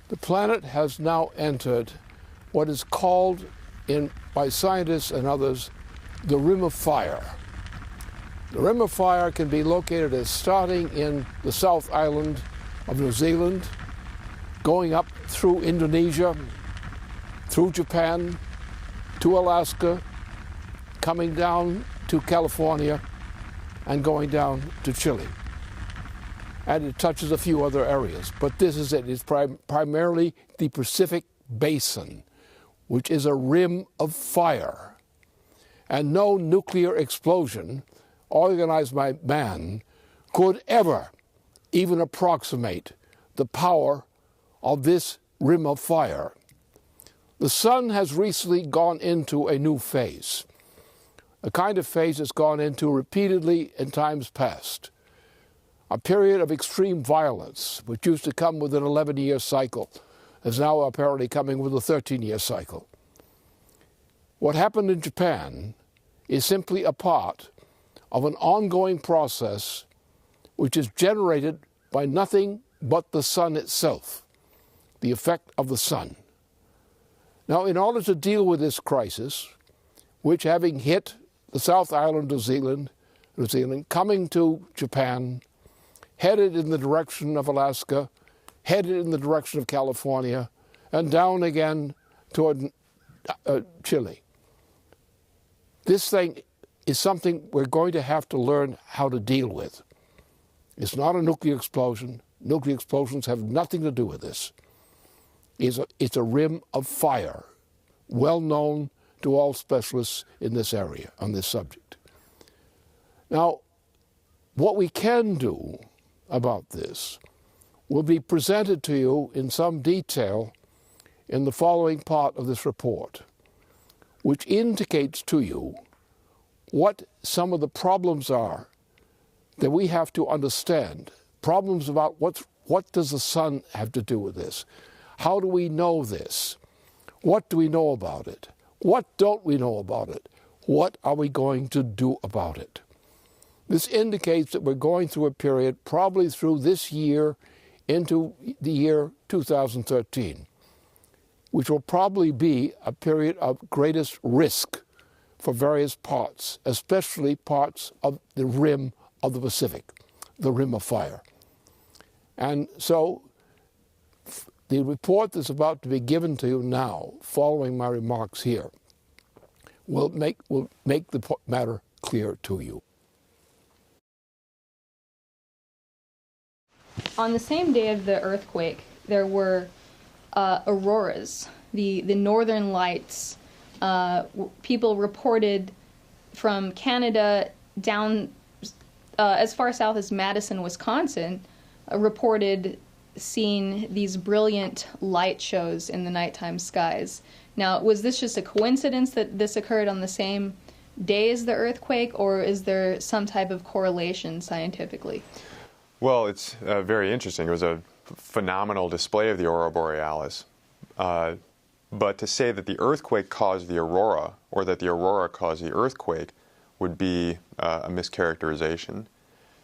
The planet has now entered what is called by scientists and others the Rim of Fire. The Rim of Fire can be located as starting in the South Island of New Zealand, going up through Indonesia, through Japan, to Alaska, coming down to California, and going down to Chile. And it touches a few other areas, but this is it. It's primarily the Pacific Basin, which is a rim of fire. And no nuclear explosion organized by man could ever even approximate the power of this rim of fire. The sun has recently gone into a new phase, a kind of phase it's gone into repeatedly in times past. A period of extreme violence, which used to come with an 11-year cycle, is now apparently coming with a 13-year cycle. What happened in Japan is simply a part of an ongoing process which is generated by nothing but the sun itself, the effect of the sun. Now, in order to deal with this crisis, which having hit the South Island of New Zealand, coming to Japan, headed in the direction of Alaska, headed in the direction of California, and down again toward Chile. This thing is something we're going to have to learn how to deal with. It's not a nuclear explosion. Nuclear explosions have nothing to do with this. It's a rim of fire, well known to all specialists in this area on this subject. Now, what we can do about this will be presented to you in some detail in the following part of this report, which indicates to you what some of the problems are that we have to understand. Problems about what does the sun have to do with this? How do we know this? What do we know about it? What don't we know about it? What are we going to do about it? This indicates that we're going through a period, probably through this year into the year 2013, which will probably be a period of greatest risk for various parts, especially parts of the rim of the Pacific, the Rim of Fire. And so the report that's about to be given to you now, following my remarks here, will make the matter clear to you. On the same day of the earthquake, there were auroras, the northern lights. People reported from Canada down as far south as Madison, Wisconsin, reported seeing these brilliant light shows in the nighttime skies. Now, was this just a coincidence that this occurred on the same day as the earthquake, or is there some type of correlation scientifically? Well, it's very interesting. It was a phenomenal display of the aurora borealis. But to say that the earthquake caused the aurora, or that the aurora caused the earthquake, would be a mischaracterization.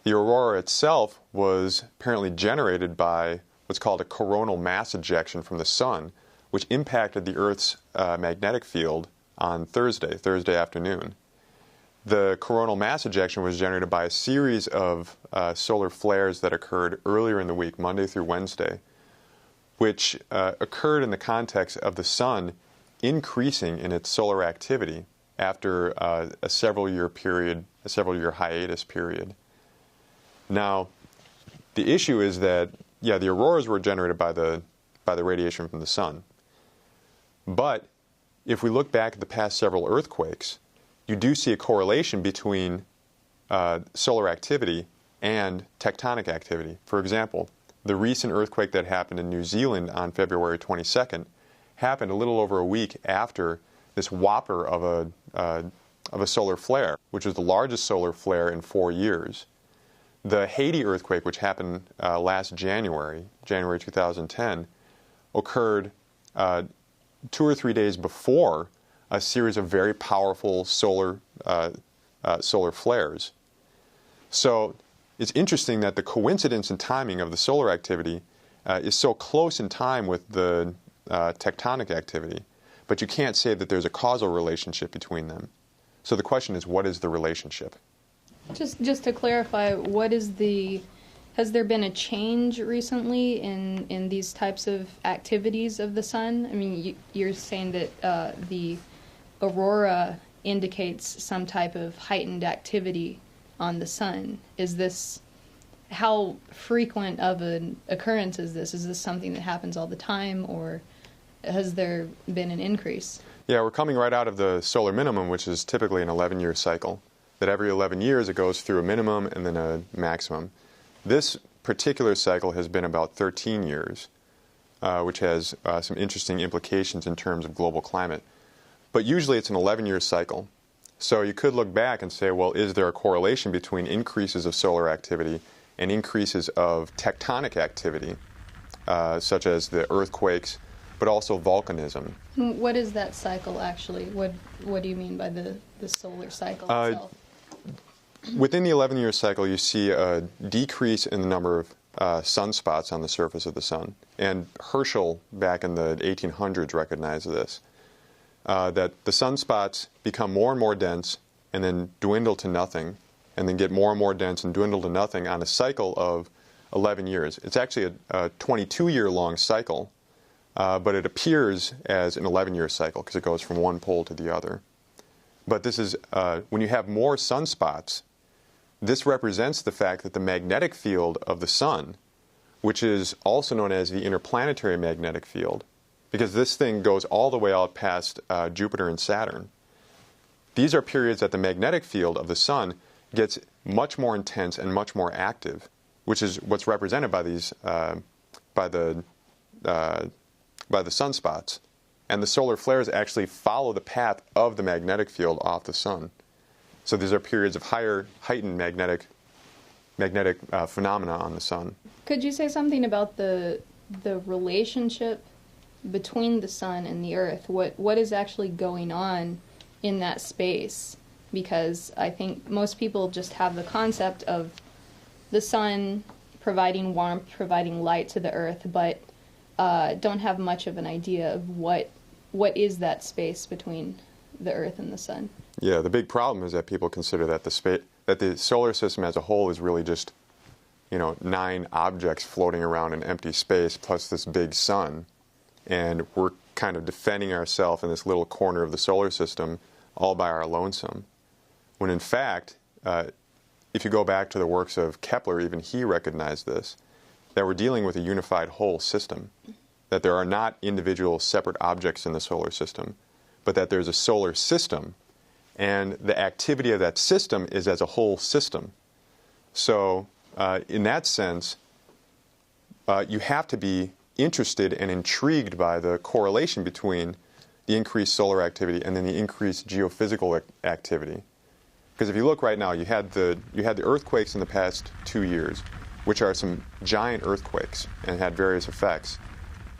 The aurora itself was apparently generated by what's called a coronal mass ejection from the sun, which impacted the Earth's magnetic field on Thursday afternoon. The coronal mass ejection was generated by a series of solar flares that occurred earlier in the week, Monday through Wednesday, which occurred in the context of the sun increasing in its solar activity after a several-year hiatus period. Now, the issue is that, yeah, the auroras were generated by the radiation from the sun. But if we look back at the past several earthquakes, you do see a correlation between solar activity and tectonic activity. For example, the recent earthquake that happened in New Zealand on February 22nd happened a little over a week after this whopper of a solar flare, which was the largest solar flare in 4 years. The Haiti earthquake, which happened last January 2010, occurred 2 or 3 days before a series of very powerful solar flares. So it's interesting that the coincidence in timing of the solar activity is so close in time with the tectonic activity, but you can't say that there's a causal relationship between them. So the question is, what is the relationship? Just to clarify, has there been a change recently in these types of activities of the sun? I mean, you're saying that the aurora indicates some type of heightened activity on the sun. How frequent of an occurrence is this? Is this something that happens all the time, or has there been an increase? Yeah, we're coming right out of the solar minimum, which is typically an 11-year cycle. That every 11 years it goes through a minimum and then a maximum. This particular cycle has been about 13 years, which has some interesting implications in terms of global climate. But usually it's an 11-year cycle. So you could look back and say, well, is there a correlation between increases of solar activity and increases of tectonic activity, such as the earthquakes, but also volcanism? What is that cycle actually? What do you mean by the solar cycle itself? Within the 11-year cycle, you see a decrease in the number of sunspots on the surface of the sun. And Herschel, back in the 1800s, recognized this, that the sunspots become more and more dense and then dwindle to nothing, and then get more and more dense and dwindle to nothing on a cycle of 11 years. It's actually a 22-year-long cycle, but it appears as an 11-year cycle because it goes from one pole to the other. But this is, when you have more sunspots, this represents the fact that the magnetic field of the sun, which is also known as the interplanetary magnetic field, because this thing goes all the way out past Jupiter and Saturn. These are periods that the magnetic field of the sun gets much more intense and much more active, which is what's represented by these by the sunspots. And the solar flares actually follow the path of the magnetic field off the sun. So these are periods of heightened magnetic phenomena on the sun. Could you say something about the relationship between the sun and the earth? What is actually going on in that space? Because I think most people just have the concept of the sun providing warmth, providing light to the earth, but don't have much of an idea of what is that space between the earth and the sun. Yeah, the big problem is that people consider that the solar system as a whole is really just, 9 objects floating around in empty space plus this big sun, and we're kind of defending ourselves in this little corner of the solar system all by our lonesome. When in fact, if you go back to the works of Kepler, even he recognized this, that we're dealing with a unified whole system, that there are not individual separate objects in the solar system, but that there's a solar system, and the activity of that system is as a whole system. So in that sense, you have to be interested and intrigued by the correlation between the increased solar activity and then the increased geophysical activity. Because if you look right now, you had the earthquakes in the past 2 years, which are some giant earthquakes and had various effects.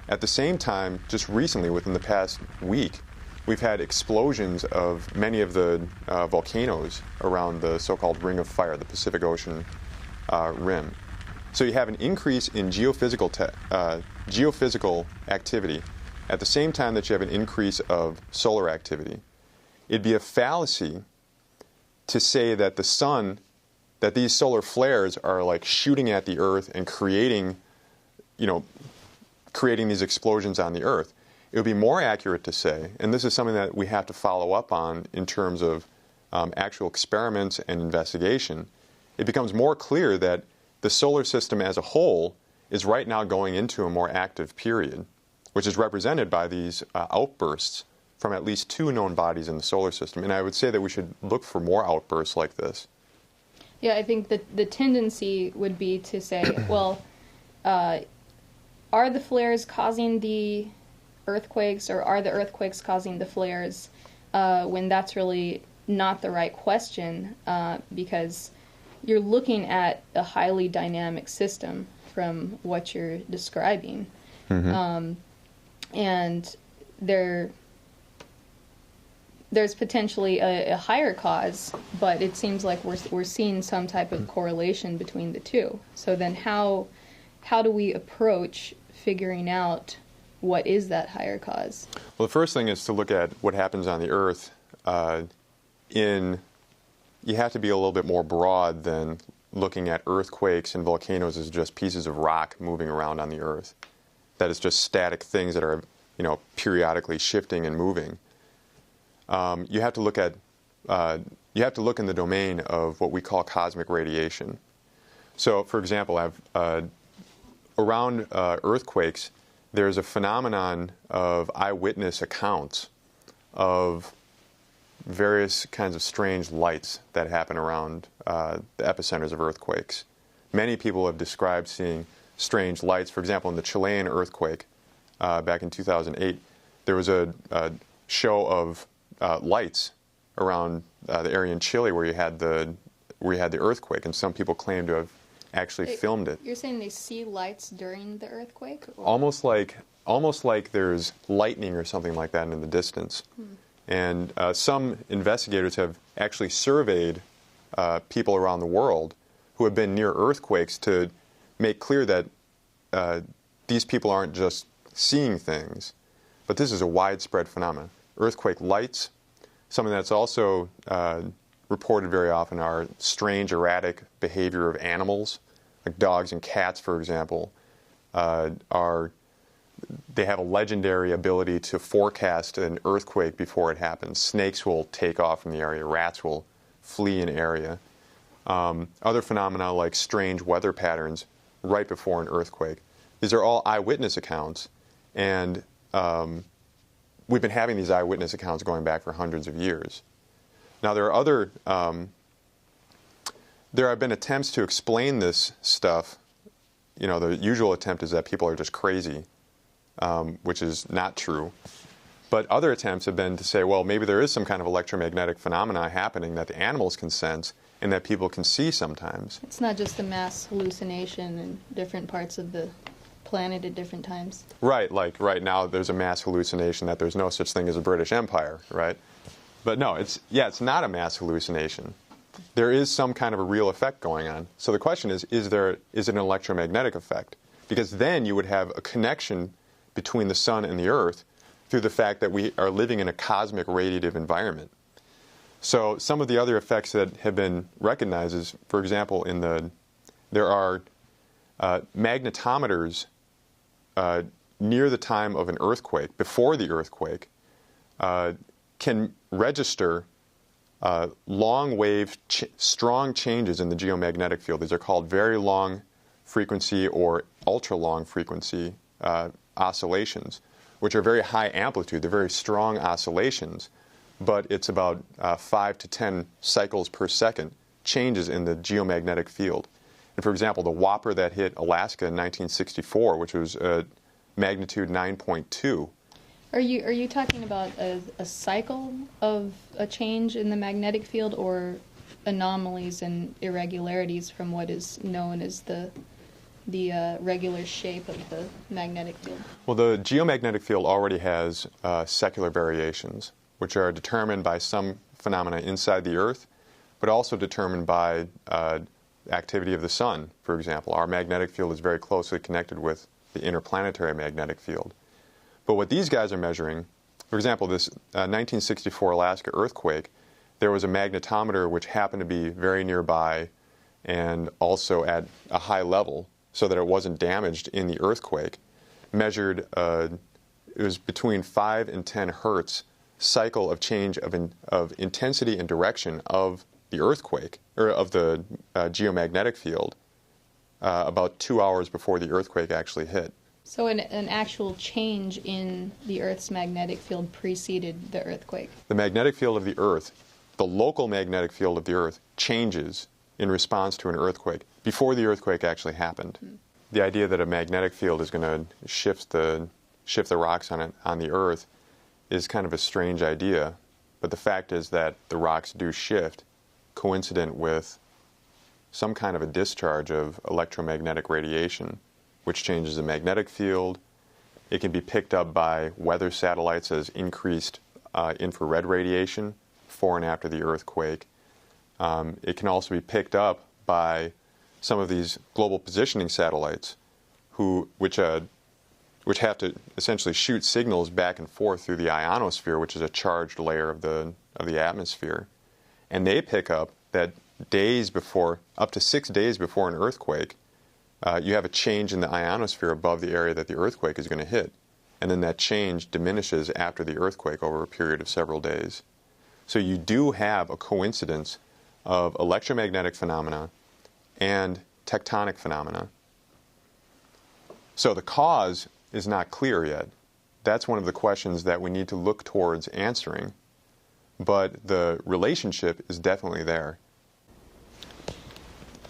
At the same time, just recently, within the past week, we've had explosions of many of the volcanoes around the so-called Ring of Fire, the Pacific Ocean rim. So you have an increase in geophysical activity at the same time that you have an increase of solar activity. It'd be a fallacy to say that the sun, that these solar flares are like shooting at the Earth and creating these explosions on the Earth. It would be more accurate to say, and this is something that we have to follow up on in terms of actual experiments and investigation, it becomes more clear that the solar system as a whole is right now going into a more active period, which is represented by these outbursts from at least 2 known bodies in the solar system. And I would say that we should look for more outbursts like this. Yeah, I think that the tendency would be to say, well, are the flares causing the earthquakes, or are the earthquakes causing the flares, when that's really not the right question, because you're looking at a highly dynamic system from what you're describing. Mm-hmm. And there's potentially a higher cause, but it seems like we're seeing some type of correlation between the two. So then how how do we approach figuring out what is that higher cause? Well, the first thing is to look at what happens on the Earth. You have to be a little bit more broad than looking at earthquakes and volcanoes as just pieces of rock moving around on the Earth. That is just static things that are, periodically shifting and moving. You have to look at in the domain of what we call cosmic radiation. So, for example, around earthquakes, there's a phenomenon of eyewitness accounts of various kinds of strange lights that happen around the epicenters of earthquakes. Many people have described seeing strange lights. For example, in the Chilean earthquake back in 2008, there was a show of lights around the area in Chile where you had the earthquake, and some people claim to have actually filmed it. You're saying they see lights during the earthquake? Or? Almost like there's lightning or something like that in the distance. And some investigators have actually surveyed people around the world who have been near earthquakes to make clear that these people aren't just seeing things, but this is a widespread phenomenon. Earthquake lights. Something that's also reported very often are strange, erratic behavior of animals, like dogs and cats, for example, they have a legendary ability to forecast an earthquake before it happens. Snakes will take off from the area. Rats will flee an area. Other phenomena like strange weather patterns right before an earthquake. These are all eyewitness accounts, and we've been having these eyewitness accounts going back for hundreds of years. Now, there have been attempts to explain this stuff. The usual attempt is that people are just crazy, which is not true. But other attempts have been to say, well, maybe there is some kind of electromagnetic phenomena happening that the animals can sense and that people can see sometimes. It's not just a mass hallucination in different parts of the planet at different times. Right, like right now there's a mass hallucination that there's no such thing as a British Empire, right? But no, it's not a mass hallucination. There is some kind of a real effect going on. So the question is it an electromagnetic effect? Because then you would have a connection between the sun and the earth through the fact that we are living in a cosmic radiative environment. So some of the other effects that have been recognized is, for example, there are magnetometers near the time of an earthquake, before the earthquake, can register long-wave, strong changes in the geomagnetic field. These are called very long frequency or ultra-long frequency oscillations, which are very high amplitude. They're very strong oscillations, but it's about 5 to 10 cycles per second changes in the geomagnetic field. And for example, the whopper that hit Alaska in 1964, which was magnitude 9.2. Are you talking about a cycle of a change in the magnetic field, or anomalies and irregularities from what is known as the regular shape of the magnetic field? Well, the geomagnetic field already has secular variations, which are determined by some phenomena inside the Earth, but also determined by activity of the sun, for example. Our magnetic field is very closely connected with the interplanetary magnetic field. But what these guys are measuring, for example, this 1964 Alaska earthquake, there was a magnetometer which happened to be very nearby and also at a high level so that it wasn't damaged in the earthquake, measured, it was between 5 and 10 hertz cycle of change of intensity and direction of the earthquake, or of the geomagnetic field, about 2 hours before the earthquake actually hit. So an actual change in the Earth's magnetic field preceded the earthquake? The magnetic field of the Earth, the local magnetic field of the Earth, changes in response to an earthquake before the earthquake actually happened. The idea that a magnetic field is going to shift the rocks on the Earth is kind of a strange idea, but the fact is that the rocks do shift coincident with some kind of a discharge of electromagnetic radiation, which changes the magnetic field. It can be picked up by weather satellites as increased infrared radiation before and after the earthquake. It can also be picked up by some of these global positioning satellites, which have to essentially shoot signals back and forth through the ionosphere, which is a charged layer of the atmosphere. And they pick up that days before, up to 6 days before an earthquake, you have a change in the ionosphere above the area that the earthquake is going to hit. And then that change diminishes after the earthquake over a period of several days. So you do have a coincidence of electromagnetic phenomena and tectonic phenomena. So the cause is not clear yet. That's one of the questions that we need to look towards answering. But the relationship is definitely there.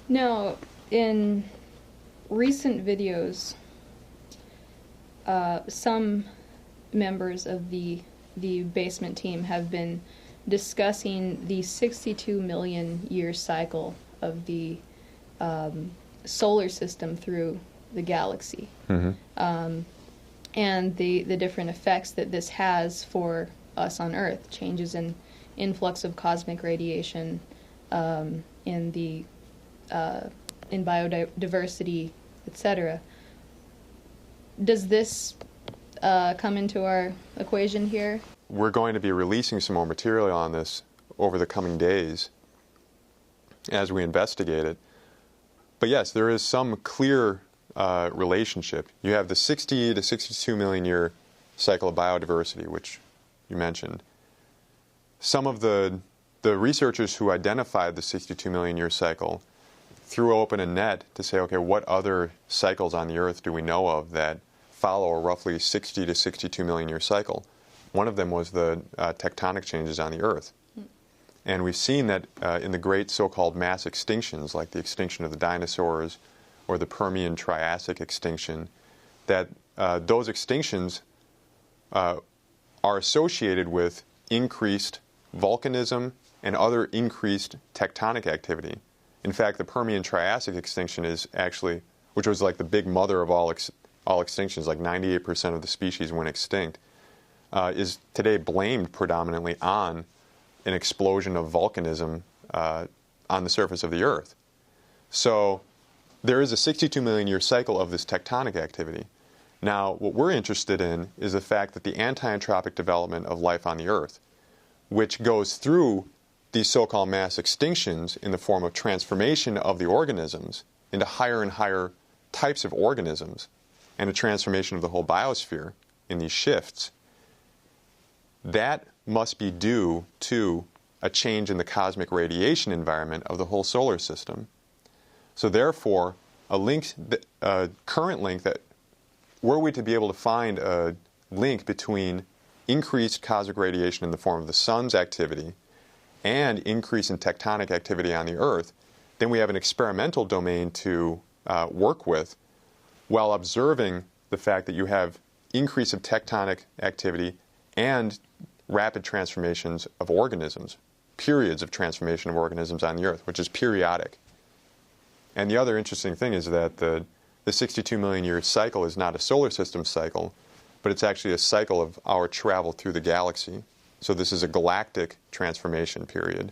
Now, in recent videos, some members of the basement team have been discussing the 62 million year cycle of the solar system through the galaxy, and the different effects that this has for us on Earth, changes in influx of cosmic radiation, in biodiversity, etc. Does this come into our equation here? We're going to be releasing some more material on this over the coming days as we investigate it. But yes, there is some clear relationship. You have the 60 to 62 million year cycle of biodiversity, which you mentioned. Some of the researchers who identified the 62 million year cycle threw open a net to say, okay, what other cycles on the Earth do we know of that follow a roughly 60 to 62 million year cycle? One of them was the tectonic changes on the Earth. And we've seen that in the great so-called mass extinctions, like the extinction of the dinosaurs or the Permian Triassic extinction, that those extinctions are associated with increased volcanism and other increased tectonic activity. In fact, the Permian Triassic extinction is actually, which was like the big mother of all extinctions, like 98% of the species went extinct, is today blamed predominantly on an explosion of volcanism on the surface of the Earth. So there is a 62 million year cycle of this tectonic activity. Now, what we're interested in is the fact that the anti-entropic development of life on the Earth, which goes through these so-called mass extinctions in the form of transformation of the organisms into higher and higher types of organisms, and a transformation of the whole biosphere in these shifts, that must be due to a change in the cosmic radiation environment of the whole solar system. So therefore, a current link that, were we to be able to find a link between increased cosmic radiation in the form of the sun's activity and increase in tectonic activity on the Earth, then we have an experimental domain to work with, while observing the fact that you have increase of tectonic activity and rapid transformations of organisms, periods of transformation of organisms on the Earth, which is periodic. And the other interesting thing is that the 62 million year cycle is not a solar system cycle, but it's actually a cycle of our travel through the galaxy. So this is a galactic transformation period.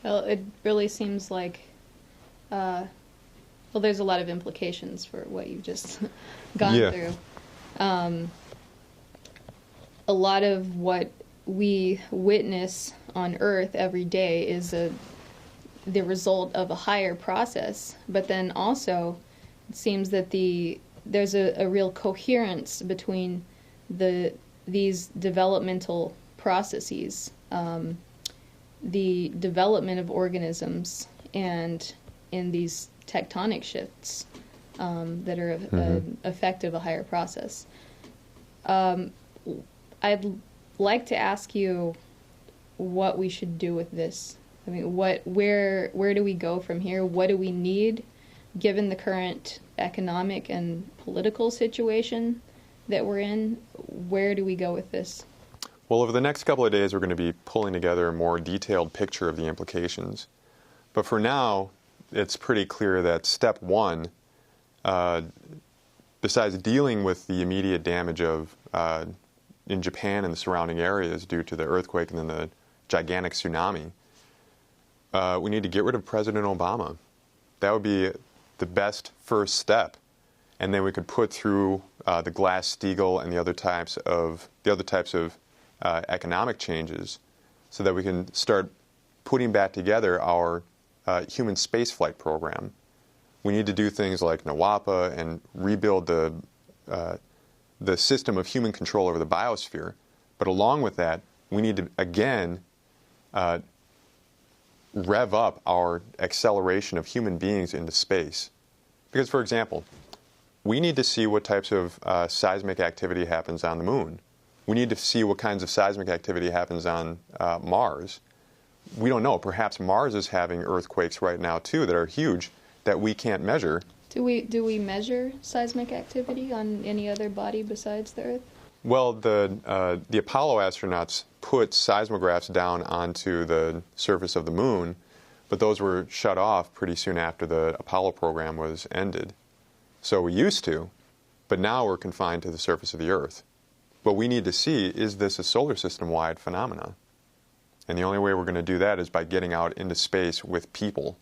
Well, it really seems like, there's a lot of implications for what you've just gone through. A lot of what we witness on Earth every day is the result of a higher process, but then also it seems that there's a real coherence between these developmental processes, the development of organisms, and in these tectonic shifts that are an effect of a higher process. I'd like to ask you what we should do with this. I mean, where do we go from here? What do we need, given the current economic and political situation that we're in? Where do we go with this? Well, over the next couple of days, we're going to be pulling together a more detailed picture of the implications. But for now, it's pretty clear that step one, besides dealing with the immediate damage of in Japan and the surrounding areas due to the earthquake and then the gigantic tsunami, we need to get rid of President Obama. That would be the best first step. and then we could put through the Glass-Steagall and the other types of economic changes, so that we can start putting back together our human spaceflight program. We need to do things like NWAPA and rebuild the system of human control over the biosphere. But along with that, we need to, again, rev up our acceleration of human beings into space. Because, for example, we need to see what types of seismic activity happens on the moon. We need to see what kinds of seismic activity happens on Mars. We don't know. Perhaps Mars is having earthquakes right now, too, that are huge, that we can't measure. Do we measure seismic activity on any other body besides the Earth? Well, the Apollo astronauts put seismographs down onto the surface of the moon, but those were shut off pretty soon after the Apollo program was ended. So we used to, but now we're confined to the surface of the Earth. What we need to see, is this a solar system-wide phenomenon? And the only way we're going to do that is by getting out into space with people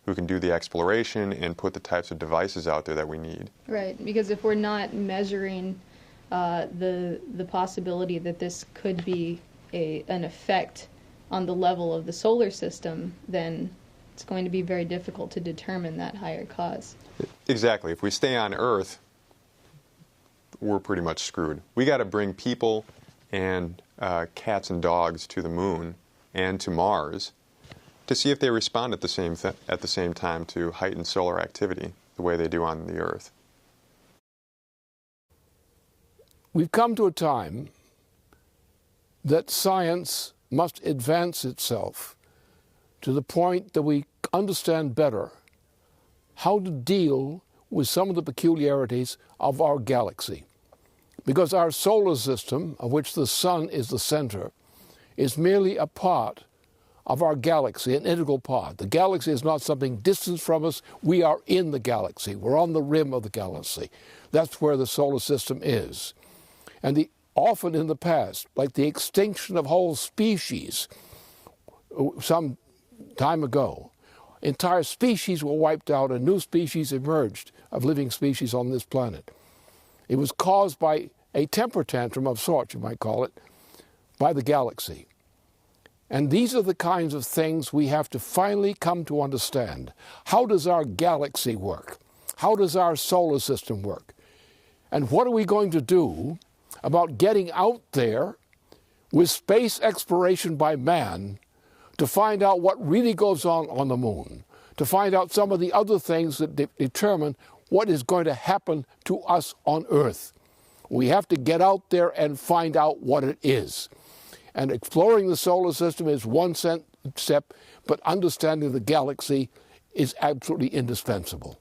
who can do the exploration and put the types of devices out there that we need. Right, because if we're not measuring the possibility that this could be an effect on the level of the solar system, then it's going to be very difficult to determine that higher cause. Exactly. If we stay on Earth, we're pretty much screwed. We got to bring people and cats and dogs to the moon and to Mars to see if they respond at the same time to heightened solar activity the way they do on the Earth. We've come to a time that science must advance itself to the point that we understand better how to deal with some of the peculiarities of our galaxy. Because our solar system, of which the sun is the center, is merely a part of our galaxy, an integral part. The galaxy is not something distant from us. We are in the galaxy. We're on the rim of the galaxy. That's where the solar system is. And often in the past, like the extinction of whole species some time ago, entire species were wiped out and new species emerged of living species on this planet. It was caused by a temper tantrum of sorts, you might call it, by the galaxy. And these are the kinds of things we have to finally come to understand. How does our galaxy work? How does our solar system work? And what are we going to do about getting out there with space exploration by man to find out what really goes on the moon, to find out some of the other things that determine what is going to happen to us on Earth? We have to get out there and find out what it is. And exploring the solar system is one step, but understanding the galaxy is absolutely indispensable.